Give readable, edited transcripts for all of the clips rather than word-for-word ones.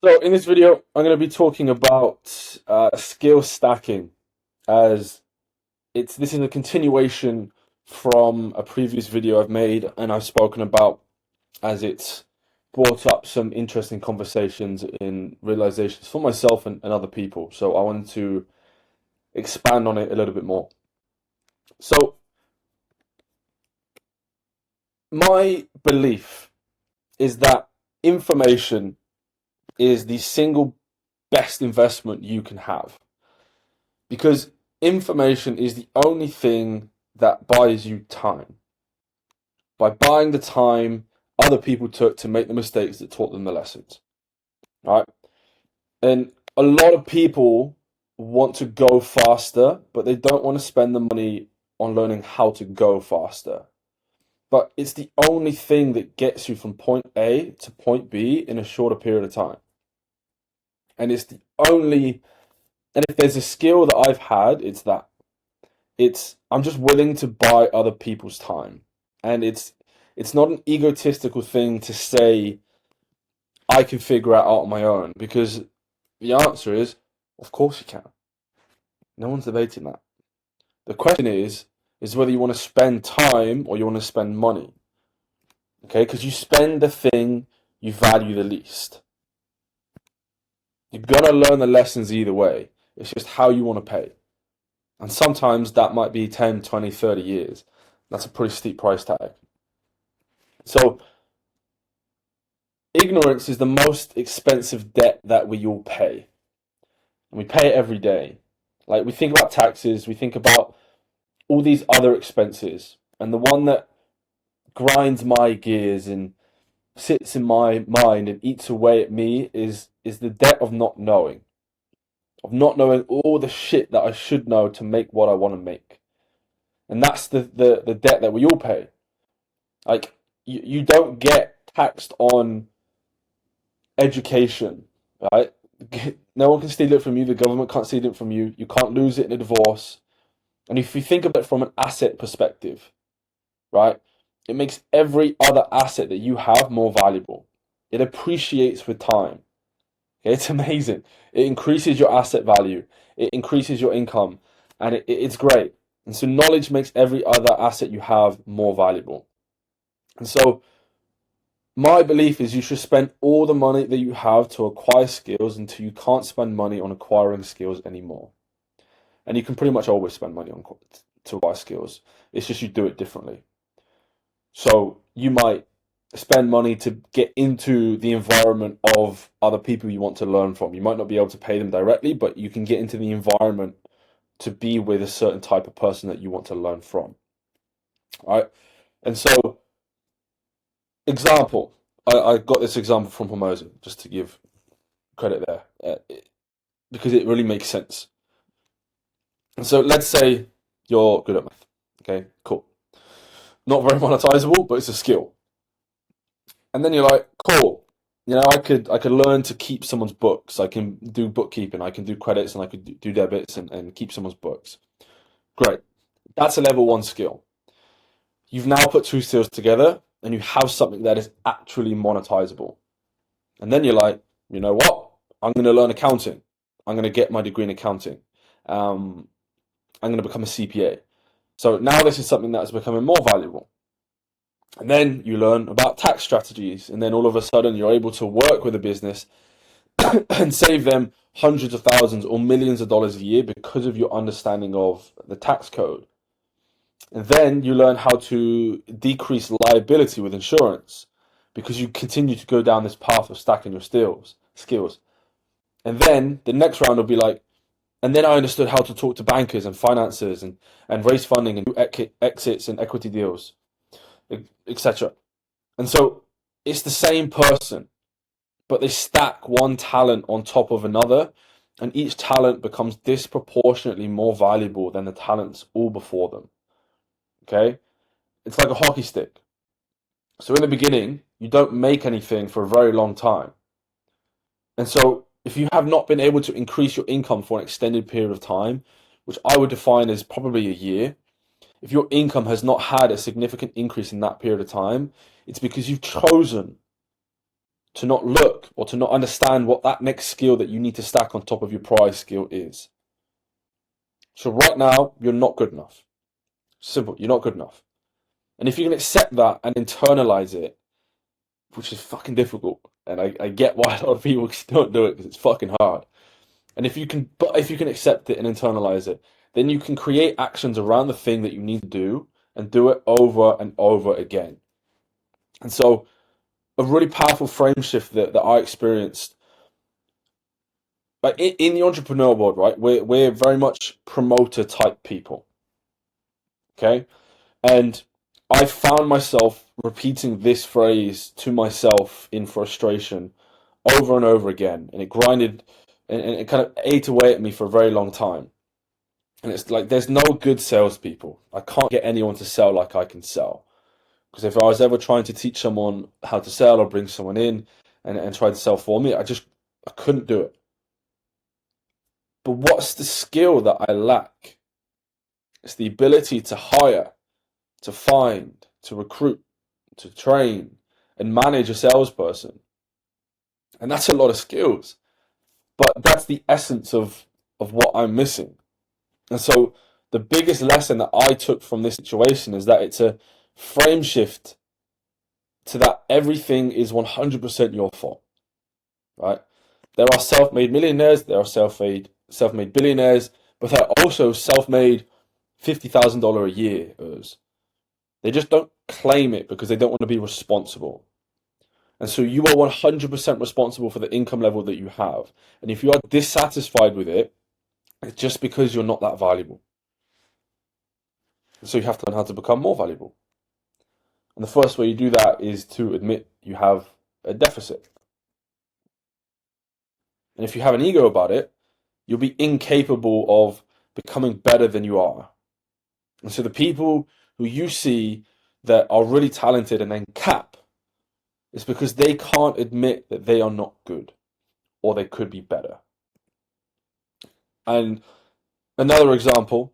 So in this video, I'm going to be talking about skill stacking, as this is a continuation from a previous video I've made and I've spoken about, as it's brought up some interesting conversations in realizations for myself and other people. So I wanted to expand on it a little bit more. So my belief is that information is the single best investment you can have, because information is the only thing that buys you time. By buying the time other people took to make the mistakes that taught them the lessons, right? And a lot of people want to go faster, but they don't want to spend the money on learning how to go faster. But it's the only thing that gets you from point A to point B in a shorter period of time. And it's the only, and if there's a skill that I've had, it's that. I'm just willing to buy other people's time. And it's not an egotistical thing to say I can figure it out on my own, because the answer is of course you can. No one's debating that. The question is whether you want to spend time or you want to spend money. Okay? Because you spend the thing you value the least. You've got to learn the lessons either way. It's just how you want to pay. And sometimes that might be 10, 20, 30 years. That's a pretty steep price tag. So, ignorance is the most expensive debt that we all pay. And we pay it every day. Like, we think about taxes, we think about all these other expenses. And the one that grinds my gears and sits in my mind and eats away at me is the debt of not knowing. Of not knowing all the shit that I should know to make what I want to make. And that's the debt that we all pay. Like, you don't get taxed on education, right? No one can steal it from you. The government can't steal it from you. You can't lose it in a divorce. And if you think of it from an asset perspective, right, it makes every other asset that you have more valuable. It appreciates with time. Okay, it's amazing. It increases your asset value. It increases your income, and it's great. And so knowledge makes every other asset you have more valuable. And so my belief is you should spend all the money that you have to acquire skills until you can't spend money on acquiring skills anymore. And you can pretty much always spend money on to acquire skills. It's just you do it differently. So you might spend money to get into the environment of other people you want to learn from. You might not be able to pay them directly, but you can get into the environment to be with a certain type of person that you want to learn from. All right? And so, example, I got this example from Formosa, just to give credit there, because it really makes sense. And so let's say you're good at math. Okay, cool. Not very monetizable, but it's a skill. And then you're like, cool. I could learn to keep someone's books. I can do bookkeeping. I can do credits, and I could do debits and keep someone's books. Great. That's a level one skill. You've now put two skills together, and you have something that is actually monetizable. And then you're like, you know what? I'm going to learn accounting. I'm going to get my degree in accounting. Um, I'm going to become a CPA. So now this is something that is becoming more valuable. And then you learn about tax strategies. And then all of a sudden you're able to work with a business and save them hundreds of thousands or millions of dollars a year because of your understanding of the tax code. And then you learn how to decrease liability with insurance because you continue to go down this path of stacking your skills. And then the next round will be like, and then I understood how to talk to bankers and financiers and raise funding and do exits and equity deals, etc. And so it's the same person, but they stack one talent on top of another, and each talent becomes disproportionately more valuable than the talents all before them. Okay? It's like a hockey stick. So in the beginning, you don't make anything for a very long time. And so if you have not been able to increase your income for an extended period of time, which I would define as probably a year, if your income has not had a significant increase in that period of time, it's because you've chosen to not look or to not understand what that next skill that you need to stack on top of your prior skill is. So right now, you're not good enough. Simple, you're not good enough. And if you can accept that and internalize it, which is fucking difficult, and I get why a lot of people don't do it because it's fucking hard. And if you can accept it and internalize it, then you can create actions around the thing that you need to do and do it over and over again. And so a really powerful frame shift that I experienced, like in the entrepreneur world, right? We're very much promoter type people. Okay? And I found myself repeating this phrase to myself in frustration over and over again, and it grinded and it kind of ate away at me for a very long time. And it's like there's no good salespeople. I can't get anyone to sell like I can sell. Because if I was ever trying to teach someone how to sell or bring someone in and try to sell for me, I couldn't do it. But what's the skill that I lack? It's the ability to hire, to find, to recruit, to train, and manage a salesperson. And that's a lot of skills. But that's the essence of what I'm missing. And so the biggest lesson that I took from this situation is that it's a frame shift to that everything is 100% your fault, right? There are self-made millionaires, there are self-made billionaires, but there are also self-made $50,000 a years. They just don't claim it because they don't want to be responsible. And so you are 100% responsible for the income level that you have. And if you are dissatisfied with it, it's just because you're not that valuable. And so you have to learn how to become more valuable. And the first way you do that is to admit you have a deficit. And if you have an ego about it, you'll be incapable of becoming better than you are. And so the people who you see that are really talented and then cap, it's because they can't admit that they are not good or they could be better. And another example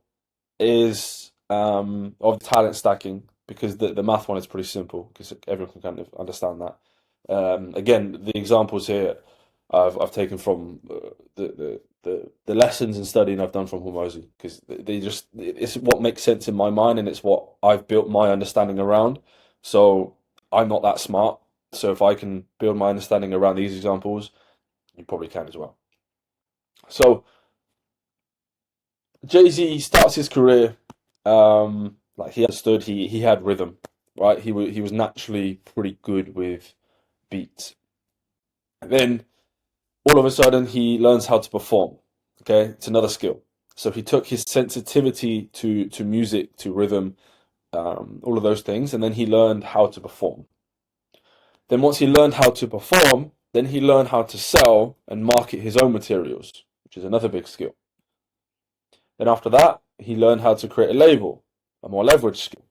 is of talent stacking, because the math one is pretty simple because everyone can kind of understand that. Again, the examples here I've taken from the lessons and studying I've done from Hormozi, because it's what makes sense in my mind and it's what I've built my understanding around. So I'm not that smart. So if I can build my understanding around these examples, you probably can as well. So Jay-Z starts his career, like he understood, he had rhythm, right? He was naturally pretty good with beats. And then all of a sudden he learns how to perform. Okay, it's another skill. So he took his sensitivity to music, to rhythm, all of those things, and then he learned how to perform. Then once he learned how to perform, then he learned how to sell and market his own materials, which is another big skill. Then after that, he learned how to create a label, a more leveraged skill.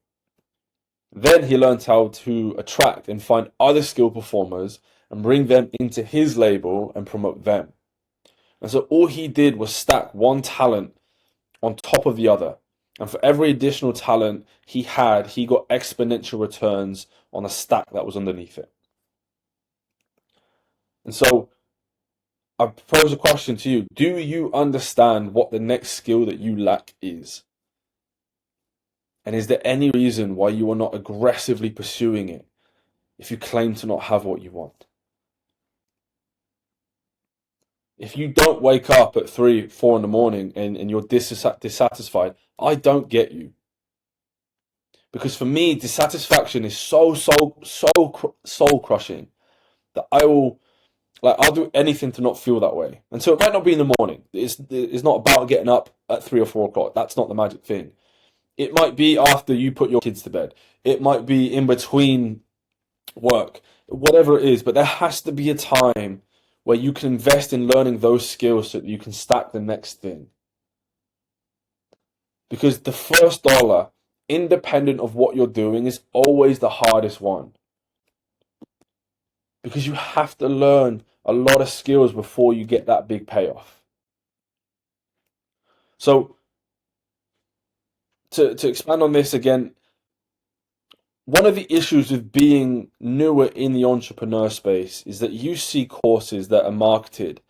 Then he learned how to attract and find other skilled performers and bring them into his label and promote them. And so all he did was stack one talent on top of the other. And for every additional talent he had, he got exponential returns on a stack that was underneath it. And so I propose a question to you. Do you understand what the next skill that you lack is? And is there any reason why you are not aggressively pursuing it if you claim to not have what you want? If you don't wake up at 3, 4 in the morning and you're dissatisfied, I don't get you. Because for me, dissatisfaction is so soul crushing that I'll do anything to not feel that way. And so it might not be in the morning. It's not about getting up at 3 or 4 o'clock. That's not the magic thing. It might be after you put your kids to bed. It might be in between work, whatever it is. But there has to be a time where you can invest in learning those skills so that you can stack the next thing. Because the first dollar, independent of what you're doing, is always the hardest one. Because you have to learn a lot of skills before you get that big payoff. So to expand on this again, one of the issues with being newer in the entrepreneur space is that you see courses that are marketed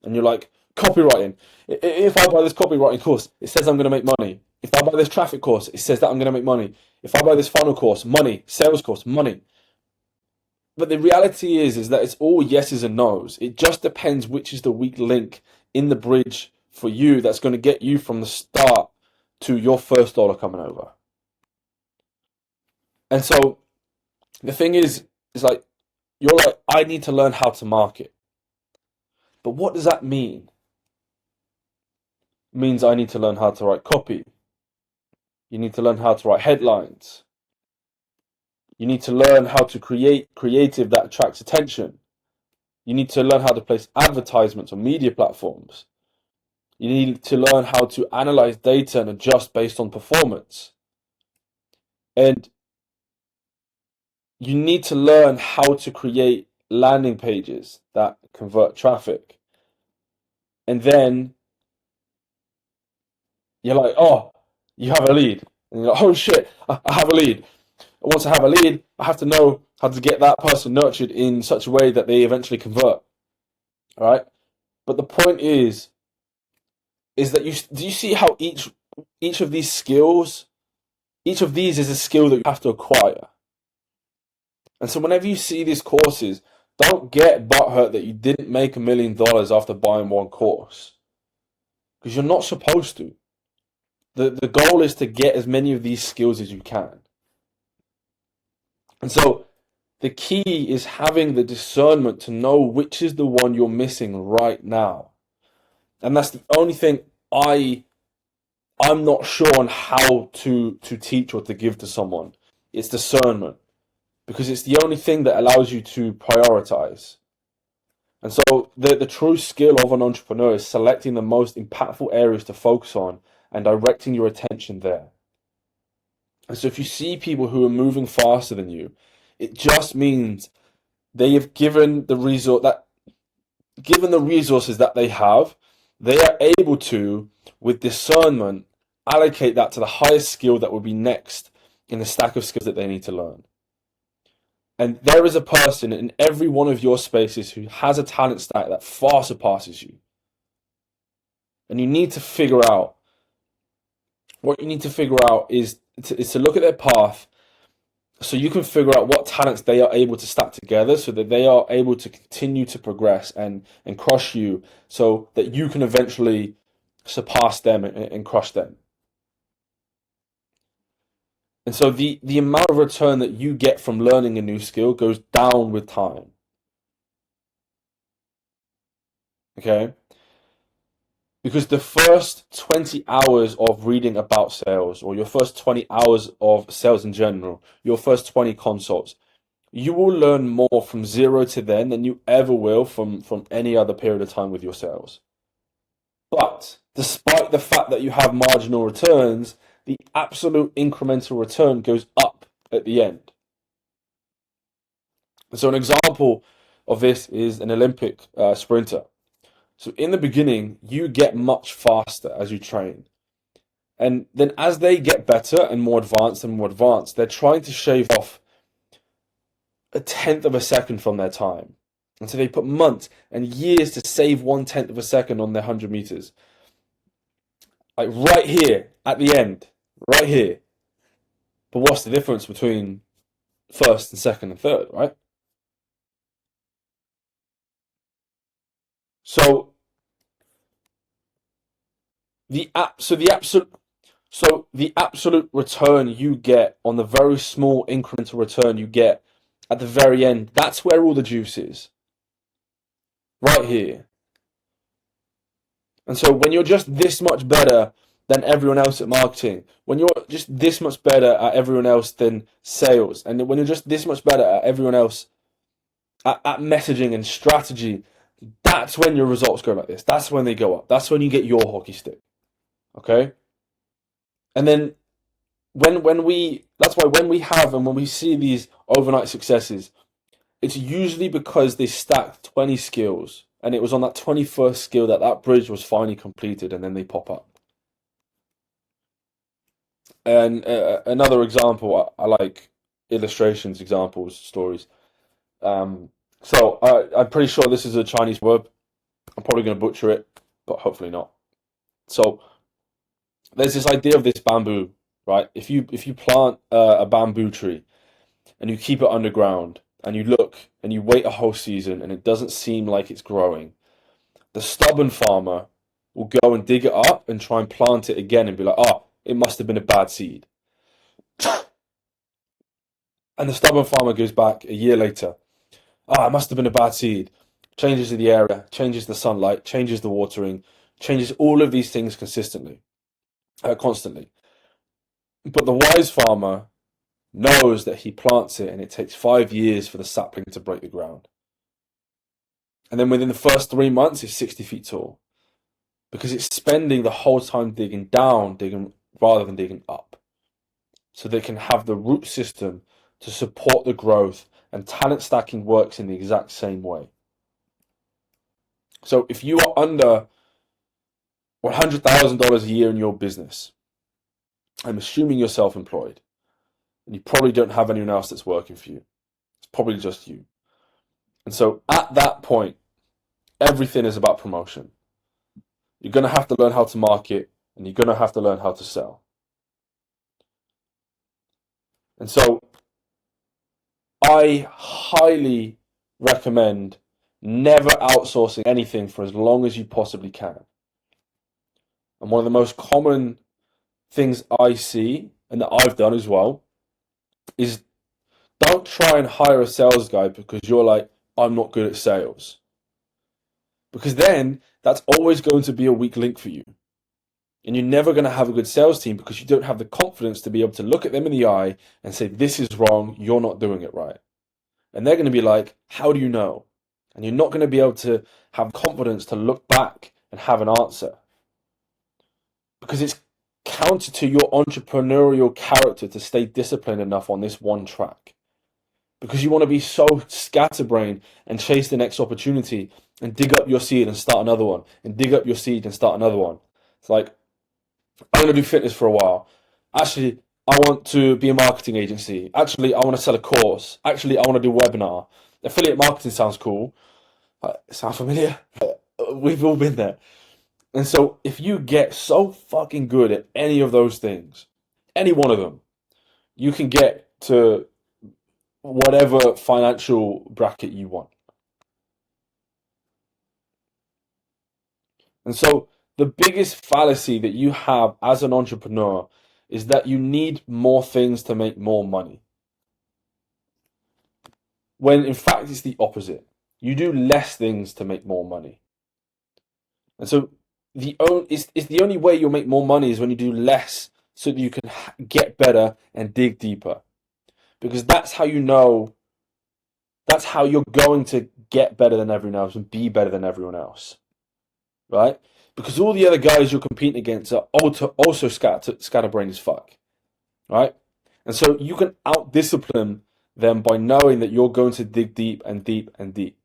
and you're like, copywriting. If I buy this copywriting course, it says I'm going to make money. If I buy this traffic course, it says that I'm going to make money. If I buy this funnel course, money. Sales course, money. But the reality is that it's all yeses and nos. It just depends which is the weak link in the bridge for you that's going to get you from the start to your first dollar coming over. And so the thing is like, you're like, I need to learn how to market. But what does that mean? It means I need to learn how to write copy. You need to learn how to write headlines. You need to learn how to create creative that attracts attention. You need to learn how to place advertisements on media platforms. You need to learn how to analyze data and adjust based on performance. And you need to learn how to create landing pages that convert traffic. And then you're like, oh, you have a lead. And you're like, oh shit, I have a lead. Once I have a lead, I have to know how to get that person nurtured in such a way that they eventually convert. All right. But the point is that do you see how each of these skills, each of these is a skill that you have to acquire. And so whenever you see these courses, don't get butthurt that you didn't make $1 million after buying one course, because you're not supposed to. The goal is to get as many of these skills as you can. And so the key is having the discernment to know which is the one you're missing right now. And that's the only thing I'm not sure on how to teach or to give to someone. It's discernment, because it's the only thing that allows you to prioritize. And so the true skill of an entrepreneur is selecting the most impactful areas to focus on and directing your attention there. And so if you see people who are moving faster than you, it just means they have given the resources that they have, they are able to, with discernment, allocate that to the highest skill that would be next in the stack of skills that they need to learn. And there is a person in every one of your spaces who has a talent stack that far surpasses you. And you need to figure out, what you need to figure out is to look at their path, so you can figure out what talents they are able to stack together so that they are able to continue to progress and crush you, so that you can eventually surpass them and crush them. And so the amount of return that you get from learning a new skill goes down with time. Okay? Because the first 20 hours of reading about sales, or your first 20 hours of sales in general, your first 20 consults, you will learn more from zero to then than you ever will from any other period of time with your sales. But despite the fact that you have marginal returns, the absolute incremental return goes up at the end. So an example of this is an Olympic sprinter. So in the beginning, you get much faster as you train. And then as they get better and more advanced, they're trying to shave off 1/10 of a second from their time. And so they put months and years to save 1/10 of a second on their 100 meters. Like right here, at the end, right here. But what's the difference between first and second and third, right? So the absolute return you get on the very small incremental return you get at the very end, that's where all the juice is. Right here. And so when you're just this much better than everyone else at marketing, when you're just this much better at everyone else than sales, and when you're just this much better at everyone else at messaging and strategy, that's when your results go like this. That's when they go up. That's when you get your hockey stick. Okay? And then when we see these overnight successes, it's usually because they stacked 20 skills, and it was on that 21st skill that bridge was finally completed, and then they pop up. And another example I like illustrations, examples, stories. So I'm pretty sure this is a Chinese word. I'm probably going to butcher it, but hopefully not. So there's this idea of this bamboo, right? If you plant a bamboo tree and you keep it underground and you look and you wait a whole season and it doesn't seem like it's growing, the stubborn farmer will go and dig it up and try and plant it again and be like, oh, it must have been a bad seed. And the stubborn farmer goes back a year later. Ah, it must have been a bad seed. Changes the area, changes the sunlight, changes the watering, changes all of these things constantly. But the wise farmer knows that he plants it and it takes 5 years for the sapling to break the ground. And then within the first 3 months, it's 60 feet tall. Because it's spending the whole time digging rather than digging up. So they can have the root system to support the growth, and talent stacking works in the exact same way. So if you are under $100,000 a year in your business, I'm assuming you're self-employed, and you probably don't have anyone else that's working for you. It's probably just you. And so at that point, everything is about promotion. You're going to have to learn how to market, and you're going to have to learn how to sell. And so I highly recommend never outsourcing anything for as long as you possibly can. And one of the most common things I see, and that I've done as well, is don't try and hire a sales guy because you're like, I'm not good at sales. Because then that's always going to be a weak link for you. And you're never going to have a good sales team because you don't have the confidence to be able to look at them in the eye and say, this is wrong, you're not doing it right. And they're going to be like, how do you know? And you're not going to be able to have confidence to look back and have an answer. Because it's counter to your entrepreneurial character to stay disciplined enough on this one track. Because you want to be so scatterbrained and chase the next opportunity and dig up your seed and start another one, and dig up your seed and start another one. It's like, I'm going to do fitness for a while. Actually, I want to be a marketing agency. Actually, I want to sell a course. Actually, I want to do a webinar. Affiliate marketing sounds cool. Sound familiar? We've all been there. And so if you get so fucking good at any of those things, any one of them, you can get to whatever financial bracket you want. And so the biggest fallacy that you have as an entrepreneur is that you need more things to make more money. When in fact it's the opposite. You do less things to make more money. And so it's the only way you'll make more money is when you do less so that you can get better and dig deeper. Because that's how you know, that's how you're going to get better than everyone else and be better than everyone else. Right? Because all the other guys you're competing against are also scatterbrained as fuck. Right? And so you can out-discipline them by knowing that you're going to dig deep and deep and deep.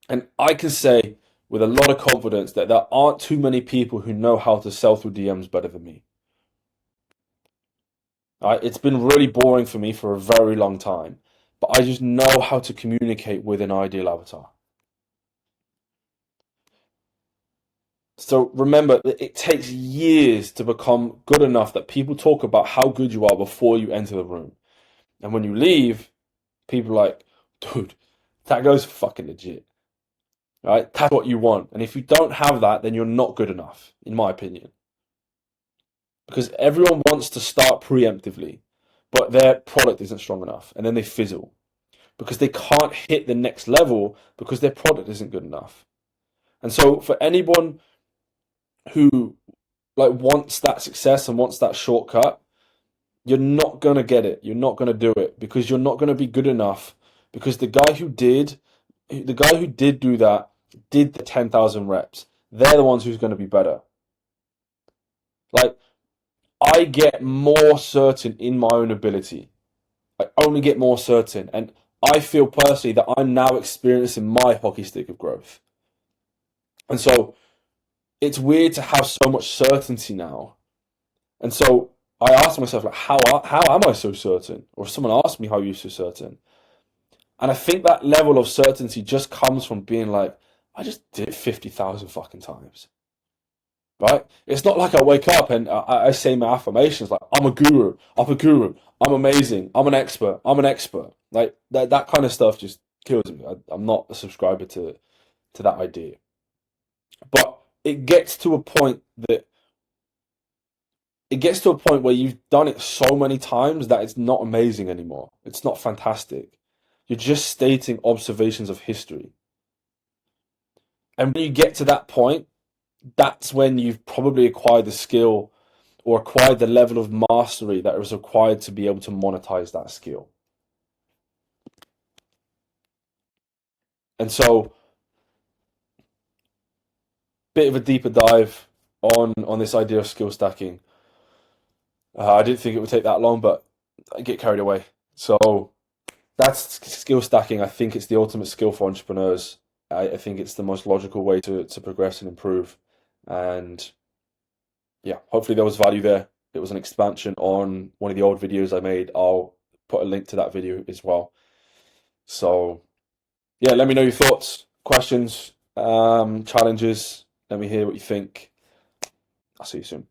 And I can say with a lot of confidence that there aren't too many people who know how to sell through DMs better than me. Right? It's been really boring for me for a very long time, but I just know how to communicate with an ideal avatar. So remember that it takes years to become good enough that people talk about how good you are before you enter the room. And when you leave, people are like, dude, that guy's fucking legit. Right? That's what you want. And if you don't have that, then you're not good enough, in my opinion. Because everyone wants to start preemptively, but their product isn't strong enough. And then they fizzle. Because they can't hit the next level because their product isn't good enough. And so for anyone who wants that success and wants that shortcut, you're not going to get it. You're not going to do it because you're not going to be good enough. Because the guy who did do that did the 10,000 reps. They're the ones who's going to be better. I get more certain in my own ability. I only get more certain. And I feel personally that I'm now experiencing my hockey stick of growth. And so it's weird to have so much certainty now. And so I asked myself, like, how am I so certain? Or someone asked me, how are you so certain? And I think that level of certainty just comes from being like, I just did it 50,000 fucking times. Right? It's not like I wake up and I say my affirmations like, I'm a guru, I'm a guru, I'm amazing, I'm an expert, I'm an expert. Like that kind of stuff just kills me. I'm not a subscriber to that idea. But it gets to a point that it gets to a point where you've done it so many times that it's not amazing anymore. It's not fantastic. You're just stating observations of history. And when you get to that point, that's when you've probably acquired the skill or acquired the level of mastery that is required to be able to monetize that skill. And so, bit of a deeper dive on this idea of skill stacking. I didn't think it would take that long, but I get carried away. So that's skill stacking. I think it's the ultimate skill for entrepreneurs. I think it's the most logical way to progress and improve. And yeah, hopefully there was value there. It was an expansion on one of the old videos I made. I'll put a link to that video as well. So yeah, let me know your thoughts, questions, challenges. Let me hear what you think. I'll see you soon.